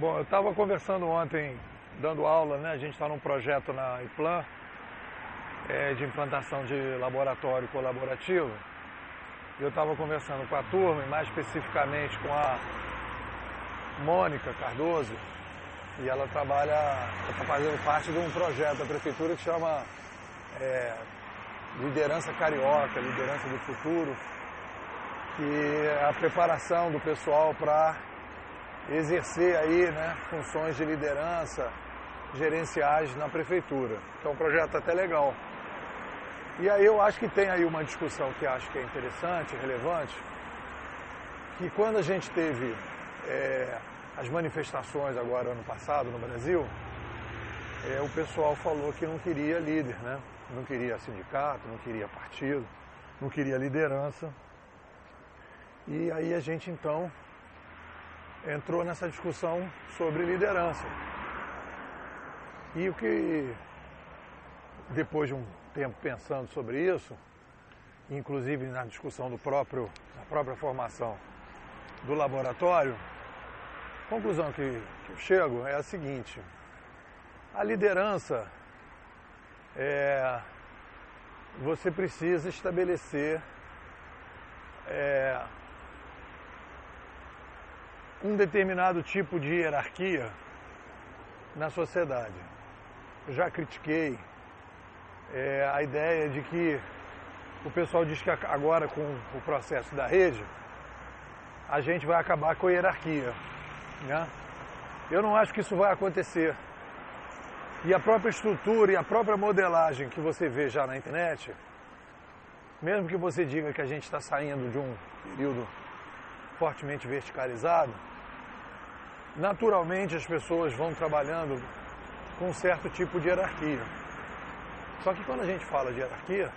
Bom, eu estava conversando ontem, dando aula, né? A gente está num projeto na IPLAN, de implantação de laboratório colaborativo. Eu estava conversando com a turma, e mais especificamente com a Mônica Cardoso, e ela está fazendo parte de um projeto da prefeitura que chama Liderança Carioca, Liderança do Futuro, que é a preparação do pessoal para exercer aí, né, funções de liderança gerenciais na prefeitura, que é um projeto até legal. E aí eu acho que tem aí uma discussão que acho que é interessante, relevante, que quando a gente teve as manifestações agora ano passado no Brasil, o pessoal falou que não queria líder, né? Não queria sindicato, não queria partido, não queria liderança. E aí a gente então entrou nessa discussão sobre liderança. E o que, depois de um tempo pensando sobre isso, inclusive na discussão da própria formação do laboratório, a conclusão que eu chego é a seguinte: a liderança você precisa estabelecer um determinado tipo de hierarquia na sociedade. Eu já critiquei a ideia de que o pessoal diz que agora, com o processo da rede, a gente vai acabar com a hierarquia, né? Eu não acho que isso vai acontecer. E a própria estrutura e a própria modelagem que você vê já na internet, mesmo que você diga que a gente está saindo de um período fortemente verticalizado, naturalmente as pessoas vão trabalhando com um certo tipo de hierarquia. Só que quando a gente fala de hierarquia,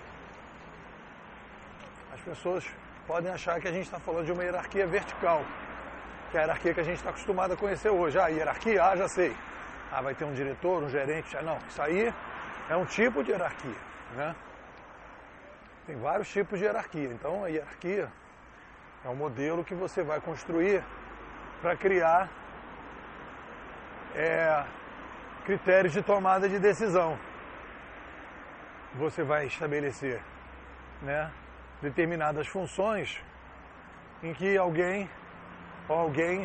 as pessoas podem achar que a gente está falando de uma hierarquia vertical, que é a hierarquia que a gente está acostumado a conhecer hoje. A hierarquia, já sei. Vai ter um diretor, um gerente. Não, isso aí é um tipo de hierarquia, né? Tem vários tipos de hierarquia. Então a hierarquia é um modelo que você vai construir para criar critérios de tomada de decisão. Você vai estabelecer, né, determinadas funções em que alguém ou alguém,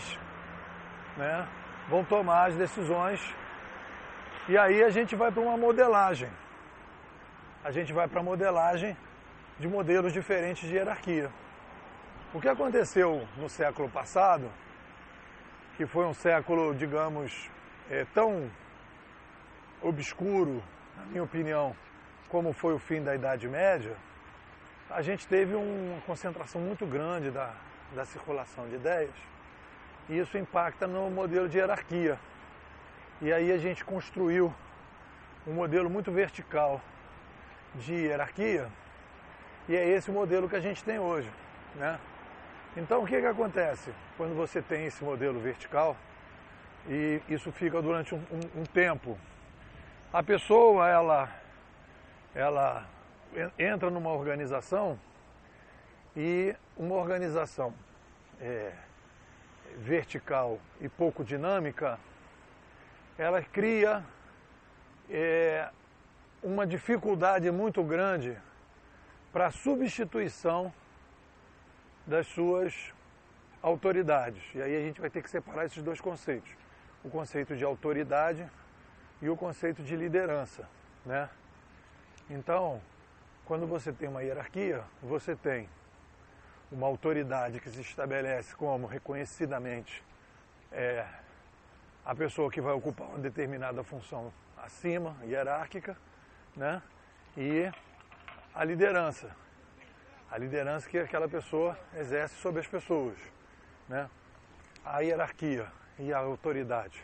né, vão tomar as decisões, e aí a gente vai para uma modelagem. A gente vai para a modelagem de modelos diferentes de hierarquia. O que aconteceu no século passado, que foi um século, digamos, tão obscuro, na minha opinião, como foi o fim da Idade Média, a gente teve uma concentração muito grande da circulação de ideias, e isso impacta no modelo de hierarquia. E aí a gente construiu um modelo muito vertical de hierarquia, e é esse o modelo que a gente tem hoje, né? Então o que acontece quando você tem esse modelo vertical, e isso fica durante um tempo? A pessoa, ela entra numa organização, e uma organização vertical e pouco dinâmica, ela cria uma dificuldade muito grande para a substituição das suas autoridades. E aí a gente vai ter que separar esses dois conceitos: o conceito de autoridade e o conceito de liderança, né? Então, quando você tem uma hierarquia, você tem uma autoridade que se estabelece como reconhecidamente a pessoa que vai ocupar uma determinada função acima, hierárquica, né? E a liderança. A liderança que aquela pessoa exerce sobre as pessoas, né? A hierarquia e a autoridade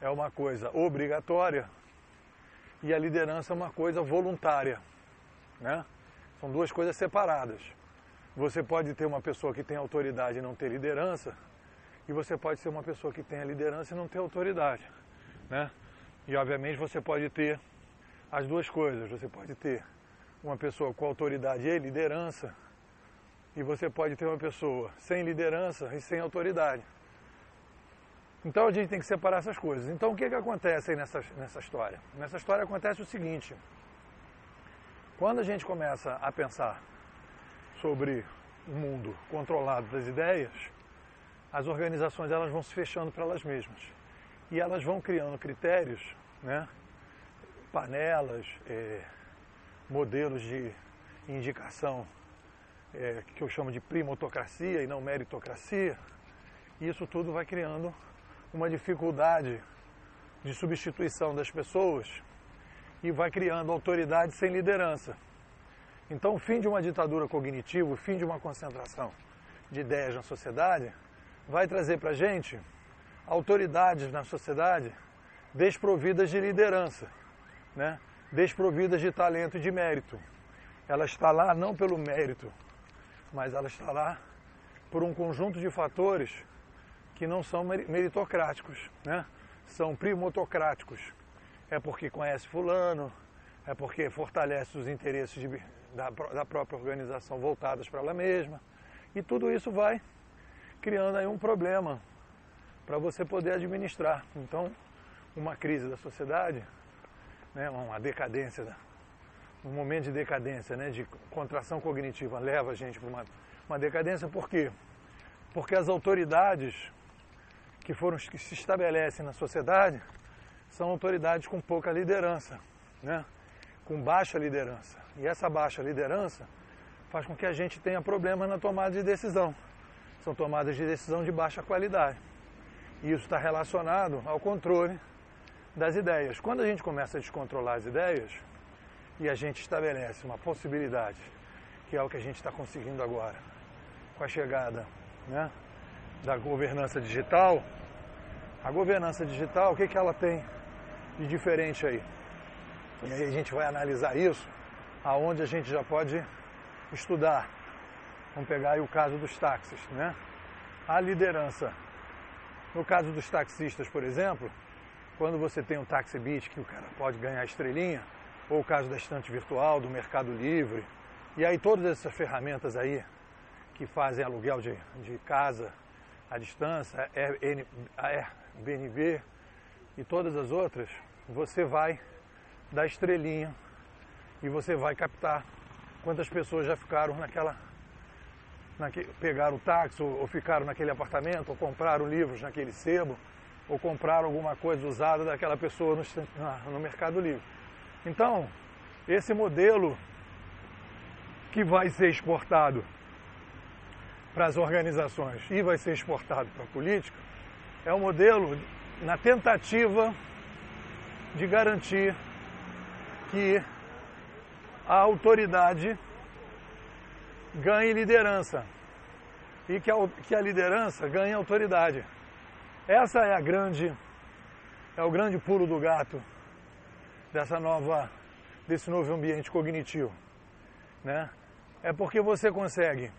é uma coisa obrigatória, e a liderança é uma coisa voluntária, né? São duas coisas separadas. Você pode ter uma pessoa que tem autoridade e não ter liderança, e você pode ser uma pessoa que tem a liderança e não ter autoridade, né? E obviamente você pode ter as duas coisas. Você pode ter uma pessoa com autoridade e liderança, e você pode ter uma pessoa sem liderança e sem autoridade. Então a gente tem que separar essas coisas. Então o que acontece aí nessa história? Nessa história acontece o seguinte: quando a gente começa a pensar sobre o mundo controlado das ideias, as organizações elas vão se fechando para elas mesmas. E elas vão criando critérios, né? Panelas, modelos de indicação, que eu chamo de primotocracia e não meritocracia. E isso tudo vai criando uma dificuldade de substituição das pessoas e vai criando autoridade sem liderança. Então o fim de uma ditadura cognitiva, o fim de uma concentração de ideias na sociedade, vai trazer para a gente autoridades na sociedade desprovidas de liderança, né? Desprovidas de talento e de mérito. Ela está lá não pelo mérito, mas ela está lá por um conjunto de fatores que não são meritocráticos, né? São primotocráticos. É porque conhece fulano, é porque fortalece os interesses da própria organização voltadas para ela mesma. E tudo isso vai criando aí um problema para você poder administrar. Então, uma crise da sociedade, né, uma decadência, um momento de decadência, né, de contração cognitiva, leva a gente para uma decadência. Por quê? Porque as autoridades que se estabelecem na sociedade são autoridades com pouca liderança, né, com baixa liderança. E essa baixa liderança faz com que a gente tenha problemas na tomada de decisão. São tomadas de decisão de baixa qualidade. E isso está relacionado ao controle das ideias. Quando a gente começa a descontrolar as ideias e a gente estabelece uma possibilidade, que é o que a gente está conseguindo agora, com a chegada, né, da governança digital, a governança digital, o que ela tem de diferente aí? E aí a gente vai analisar isso, aonde a gente já pode estudar. Vamos pegar aí o caso dos táxis, né? A liderança. No caso dos taxistas, por exemplo, quando você tem um Taxi Beat que o cara pode ganhar estrelinha, ou o caso da estante virtual, do Mercado Livre, e aí todas essas ferramentas aí que fazem aluguel de casa à distância, Airbnb e todas as outras, você vai dar estrelinha e você vai captar quantas pessoas já ficaram pegaram o táxi ou ficaram naquele apartamento, ou compraram livros naquele sebo, ou compraram alguma coisa usada daquela pessoa no Mercado Livre. Então, esse modelo que vai ser exportado para as organizações e vai ser exportado para a política, é um modelo na tentativa de garantir que a autoridade ganhe liderança e que a liderança ganhe autoridade. Essa é o grande pulo do gato desse novo ambiente cognitivo, né? É porque você consegue,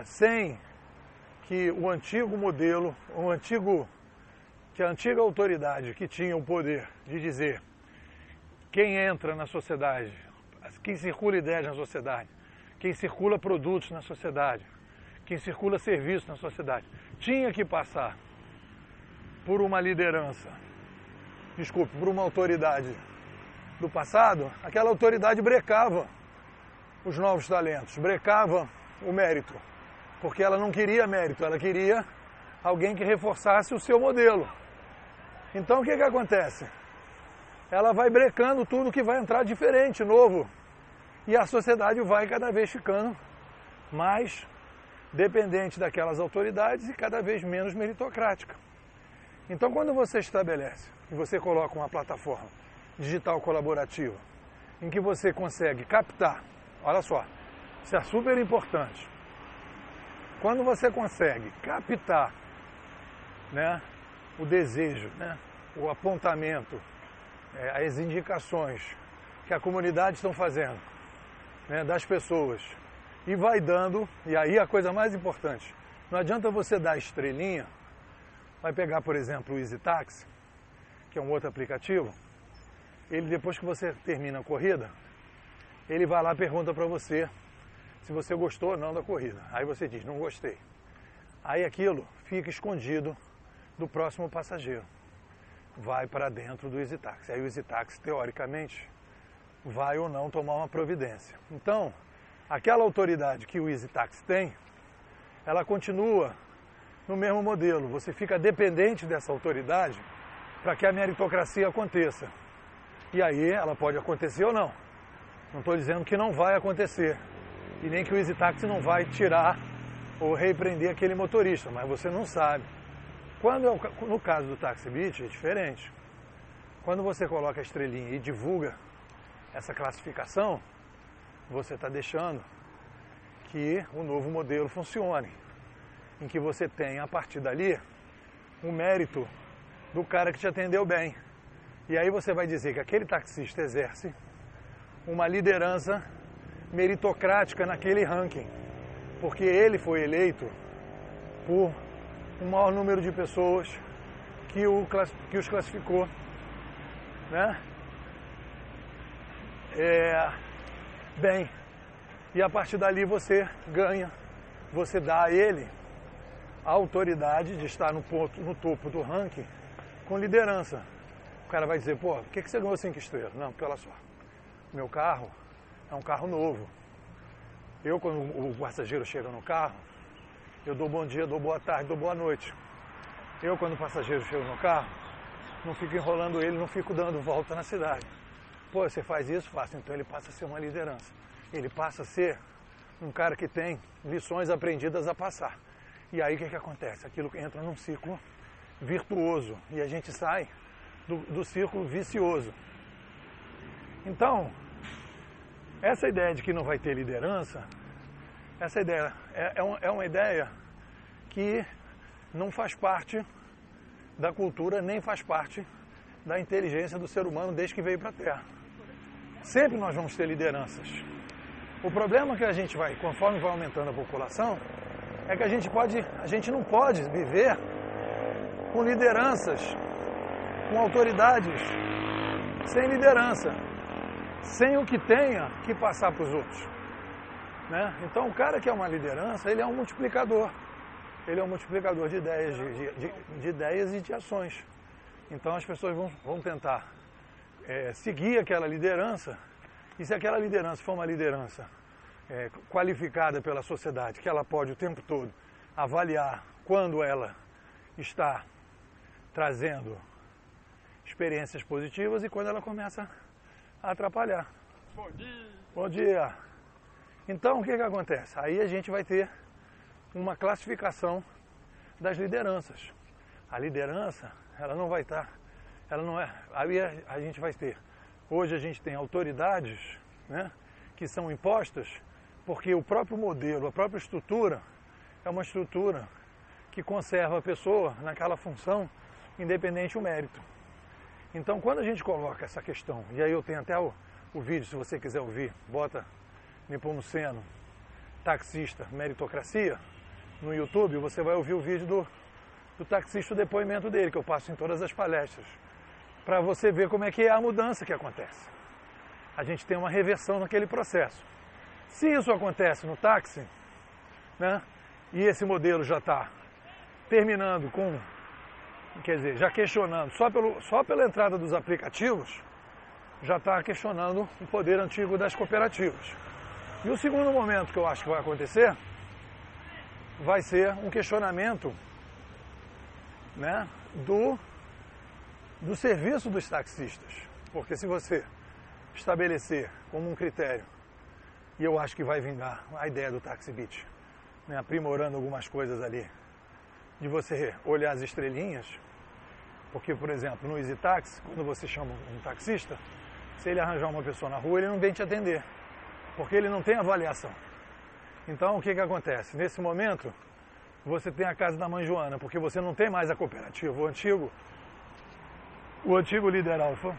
sem que o antigo modelo, que a antiga autoridade que tinha o poder de dizer quem entra na sociedade, quem circula ideias na sociedade, quem circula produtos na sociedade, quem circula serviços na sociedade, tinha que passar por uma liderança, por uma autoridade do passado. Aquela autoridade brecava os novos talentos, brecava o mérito, porque ela não queria mérito, ela queria alguém que reforçasse o seu modelo. Então o que acontece? Ela vai brecando tudo que vai entrar diferente, novo, e a sociedade vai cada vez ficando mais dependente daquelas autoridades e cada vez menos meritocrática. Então, quando você estabelece e você coloca uma plataforma digital colaborativa em que você consegue captar, olha só, isso é super importante. Quando você consegue captar, né, o desejo, né, o apontamento, as indicações que a comunidade estão fazendo, né, das pessoas, e vai dando, e aí a coisa mais importante, não adianta você dar estrelinha, vai pegar, por exemplo, o Easy Taxi, que é um outro aplicativo, ele depois que você termina a corrida, ele vai lá e pergunta para você se você gostou ou não da corrida. Aí você diz, não gostei. Aí aquilo fica escondido do próximo passageiro. Vai para dentro do EasyTaxi. Aí o EasyTaxi, teoricamente, vai ou não tomar uma providência. Então, aquela autoridade que o EasyTaxi tem, ela continua no mesmo modelo. Você fica dependente dessa autoridade para que a meritocracia aconteça. E aí ela pode acontecer ou não. Não estou dizendo que não vai acontecer. E nem que o EasyTaxi não vai tirar ou repreender aquele motorista, mas você não sabe. No caso do TaxiBit é diferente. Quando você coloca a estrelinha e divulga essa classificação, você está deixando que o novo modelo funcione, em que você tem, a partir dali, o mérito do cara que te atendeu bem. E aí você vai dizer que aquele taxista exerce uma liderança meritocrática naquele ranking, porque ele foi eleito por um maior número de pessoas que os classificou, né? Bem. E a partir dali você ganha, você dá a ele a autoridade de estar no topo do ranking com liderança. O cara vai dizer, pô, por que você ganhou 5 estrelas? Não, porque olha só, meu carro é um carro novo. Quando o passageiro chega no carro, eu dou bom dia, dou boa tarde, dou boa noite. Quando o passageiro chega no carro, não fico enrolando ele, não fico dando volta na cidade. Pô, você faz isso? Faço. Então ele passa a ser uma liderança. Ele passa a ser um cara que tem lições aprendidas a passar. E aí o que acontece? Aquilo entra num ciclo virtuoso e a gente sai do círculo vicioso. Então, essa ideia de que não vai ter liderança, essa ideia é uma ideia que não faz parte da cultura, nem faz parte da inteligência do ser humano desde que veio para a Terra. Sempre nós vamos ter lideranças. O problema que a gente vai, conforme vai aumentando a população, é que a gente não pode viver com lideranças, com autoridades, sem liderança, sem o que tenha que passar para os outros, né? Então o cara que é uma liderança, ele é um multiplicador. Ele é um multiplicador de ideias, de ideias e de ações. Então as pessoas vão tentar seguir aquela liderança, e se aquela liderança for uma liderança qualificada pela sociedade, que ela pode o tempo todo avaliar quando ela está trazendo experiências positivas e quando ela começa a atrapalhar. Bom dia! Bom dia! Então o que acontece? Aí a gente vai ter uma classificação das lideranças. A liderança, ela não vai estar, ela não é, aí a gente vai ter, hoje a gente tem autoridades, né, que são impostas, porque o próprio modelo, a própria estrutura, é uma estrutura que conserva a pessoa naquela função, independente do mérito. Então quando a gente coloca essa questão, e aí eu tenho até o vídeo, se você quiser ouvir, bota Nepomuceno, taxista, meritocracia, no YouTube, você vai ouvir o vídeo do taxista, o depoimento dele, que eu passo em todas as palestras, para você ver como é que é a mudança que acontece. A gente tem uma reversão naquele processo. Se isso acontece no táxi, né, e esse modelo já está terminando com, quer dizer, já questionando, só pela entrada dos aplicativos, já está questionando o poder antigo das cooperativas. E o segundo momento que eu acho que vai acontecer, vai ser um questionamento, né, do serviço dos taxistas. Porque se você estabelecer como um critério, e eu acho que vai vingar a ideia do TaxiBit, né, aprimorando algumas coisas ali, de você olhar as estrelinhas, porque, por exemplo, no EasyTaxi, quando você chama um taxista, se ele arranjar uma pessoa na rua, ele não vem te atender, porque ele não tem avaliação. Então, o que acontece? Nesse momento, você tem a casa da mãe Joana, porque você não tem mais a cooperativa, o antigo líder alfa,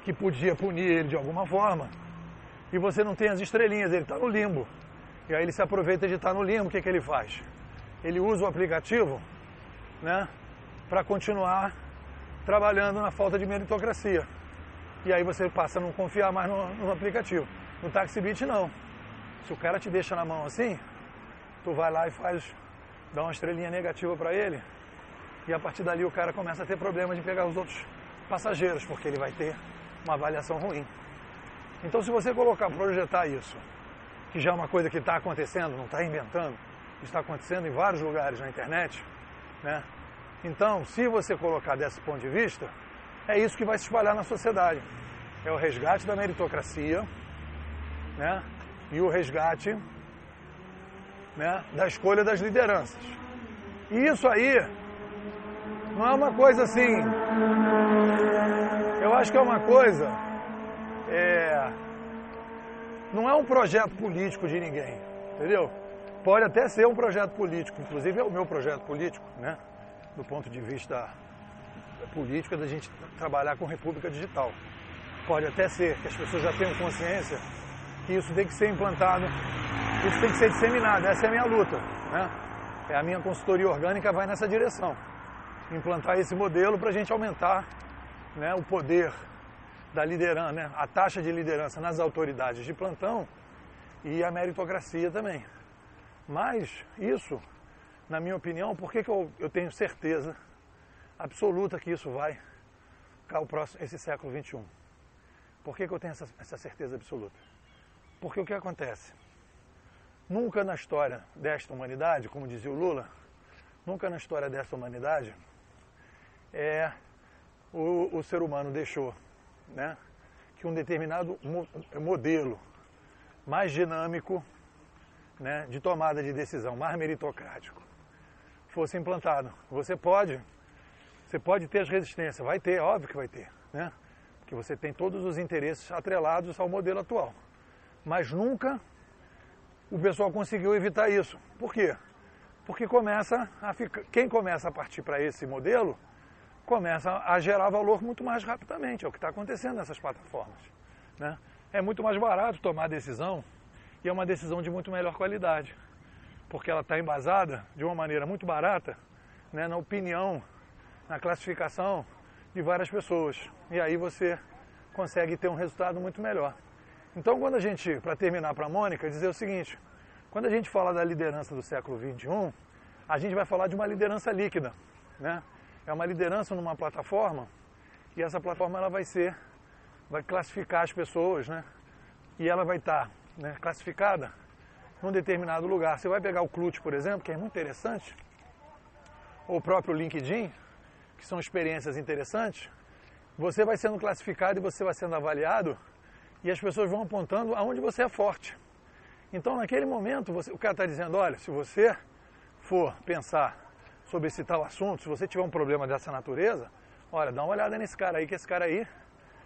que podia punir ele de alguma forma, e você não tem as estrelinhas, ele está no limbo. E aí ele se aproveita de estar no limbo, o que ele faz? Ele usa o aplicativo, né, para continuar trabalhando na falta de meritocracia. E aí você passa a não confiar mais no aplicativo. No TaxiBit não. Se o cara te deixa na mão assim, tu vai lá e dá uma estrelinha negativa para ele, e a partir dali o cara começa a ter problema de pegar os outros passageiros, porque ele vai ter uma avaliação ruim. Então, se você projetar isso, que já é uma coisa que está acontecendo, não está inventando, está acontecendo em vários lugares na internet, né? Então, se você colocar desse ponto de vista, é isso que vai se espalhar na sociedade. É o resgate da meritocracia, né? E o resgate, né, da escolha das lideranças. E isso aí não é uma coisa assim... Eu acho que é uma coisa... não é um projeto político de ninguém, entendeu? Pode até ser um projeto político, inclusive é o meu projeto político, né? Do ponto de vista político, da gente trabalhar com República Digital. Pode até ser que as pessoas já tenham consciência que isso tem que ser implantado, isso tem que ser disseminado. Essa é a minha luta, né? A minha consultoria orgânica vai nessa direção. Implantar esse modelo para a gente aumentar, né, o poder da liderança, né, a taxa de liderança nas autoridades de plantão e a meritocracia também. Mas isso, na minha opinião, por que eu tenho certeza absoluta que isso vai ficar esse século XXI? Por que eu tenho essa certeza absoluta? Porque o que acontece? Nunca na história desta humanidade, como dizia o Lula, nunca na história desta humanidade o ser humano deixou, né, que um determinado modelo mais dinâmico, né, de tomada de decisão, mais meritocrático, fosse implantado. Você pode ter as resistências, vai ter, óbvio que vai ter, né, porque você tem todos os interesses atrelados ao modelo atual. Mas nunca o pessoal conseguiu evitar isso. Por quê? Porque quem começa a partir para esse modelo começa a gerar valor muito mais rapidamente. É o que está acontecendo nessas plataformas, né? É muito mais barato tomar decisão e é uma decisão de muito melhor qualidade, porque ela está embasada de uma maneira muito barata, né, na opinião, na classificação de várias pessoas. E aí você consegue ter um resultado muito melhor. Então, quando a gente, para terminar para a Mônica, dizer o seguinte: quando a gente fala da liderança do século XXI, a gente vai falar de uma liderança líquida, né? É uma liderança numa plataforma e essa plataforma ela vai classificar as pessoas, né? E ela vai estar, né, classificada num determinado lugar. Você vai pegar o Clute, por exemplo, que é muito interessante, ou o próprio LinkedIn, que são experiências interessantes. Você vai sendo classificado e você vai sendo avaliado e as pessoas vão apontando aonde você é forte. Então, naquele momento, o cara está dizendo: olha, se você for pensar sobre esse tal assunto, se você tiver um problema dessa natureza, olha, dá uma olhada nesse cara aí, que esse cara aí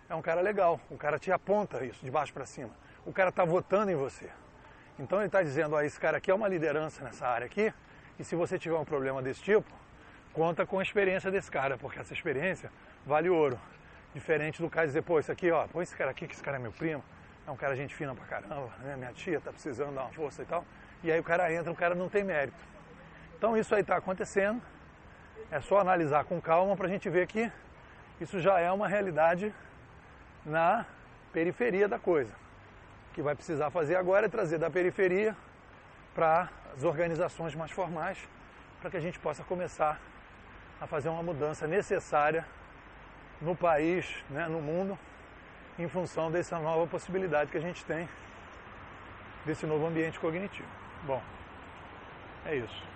é um cara legal. O cara te aponta isso de baixo para cima. O cara está votando em você. Então, ele está dizendo: ó, esse cara aqui é uma liderança nessa área aqui, e se você tiver um problema desse tipo, conta com a experiência desse cara, porque essa experiência vale ouro. Diferente do cara dizer: pô, isso aqui, ó, põe esse cara aqui, que esse cara é meu primo, é um cara gente fina pra caramba, né? Minha tia tá precisando dar uma força e tal. E aí o cara entra, o cara não tem mérito. Então isso aí tá acontecendo, é só analisar com calma pra gente ver que isso já é uma realidade na periferia da coisa. O que vai precisar fazer agora é trazer da periferia para as organizações mais formais, para que a gente possa começar a fazer uma mudança necessária no país, né, no mundo, em função dessa nova possibilidade que a gente tem, desse novo ambiente cognitivo. Bom, é isso.